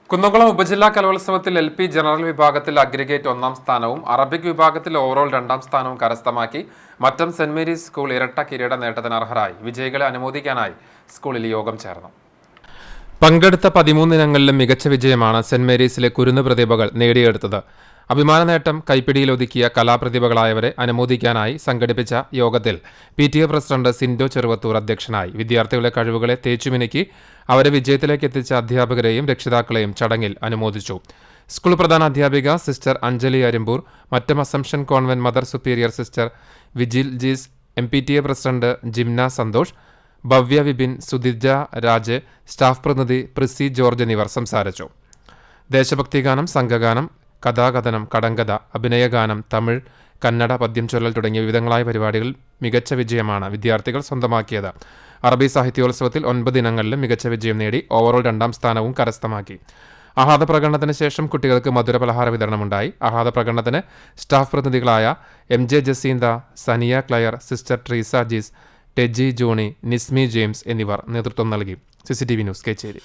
കുന്നംകുളം ഉപജില്ലാ കലോത്സവത്തിൽ LP general വിഭാഗത്തിൽ അഗ്രിഗേറ്റ് 1ാം സ്ഥാനവും അറബിക് വിഭാഗത്തിൽ ഓവറോൾ 2ാം സ്ഥാനവും കരസ്ഥമാക്കി മറ്റം സെന്റ് മേരീസ് സ്കൂൾ ഇരട്ട കിരീട നേട്ടത്തിന് അർഹരായി. വിജയികളെ അനുമോദിക്കാനായി സ്കൂളിൽ യോഗം ചേർന്നു. പങ്കെടുത്ത 13 ഇനങ്ങളിലും മികച്ച വിജയമാണ് സെന്റ് മേരീസിലെ കുരുന്ന് പ്രതിഭകൾ നേടിയെടുത്തത്. അഭിമാന നേട്ടം കൈപ്പിടിയിലൊതുക്കിയ കലാപ്രതിഭകളായവരെ അനുമോദിക്കാനായി സംഘടിപ്പിച്ച യോഗത്തിൽ PTA പ്രസിഡന്റ് സിൻഡോ ചെറുവത്തൂർ അധ്യക്ഷനായി. വിദ്യാർത്ഥികളുടെ കഴിവുകളെ തേച്ചുമിനുക്കി അവരെ വിജയത്തിലേക്ക് എത്തിച്ച അധ്യാപകരെയും രക്ഷിതാക്കളെയും ചടങ്ങിൽ അനുമോദിച്ചു. സ്കൂൾ പ്രധാന അധ്യാപിക sister Anjali Arimpur, Mattam assumption convent mother superior sister Vigil Jees, MPTA president Jimna Santhosh, Bhavya Vipin, Sudhija Raj, staff പ്രതിനിധി പ്രിസി ജോർജ് എന്നിവർ സംസാരിച്ചു. ദേശഭക്തിഗാനം, സംഘഗാനം, കഥാകഥനം, കടങ്കഥ, അഭിനയഗാനം, തമിഴ്, കന്നഡ, പദ്യം ചൊല്ലൽ തുടങ്ങിയ വിവിധങ്ങളായ പരിപാടികളിൽ മികച്ച വിജയമാണ് വിദ്യാർത്ഥികൾ സ്വന്തമാക്കിയത്. അറബി സാഹിത്യോത്സവത്തിൽ 9 ഇനങ്ങളിലും മികച്ച വിജയം നേടി ഓവറോൾ 2ാം സ്ഥാനവും കരസ്ഥമാക്കി. ആഹ്ലാദ പ്രകടനത്തിന് ശേഷം കുട്ടികൾക്ക് മധുരപലഹാര വിതരണമുണ്ടായി. ആഹ്ലാദ പ്രകടനത്തിന് സ്റ്റാഫ് പ്രതിനിധികളായ MJ Jaseentha, Saniya Claire, sister Treesa Jees, Teji Johny, Nismi James എന്നിവർ നേതൃത്വം നൽകി. CCTV news, Kecheri.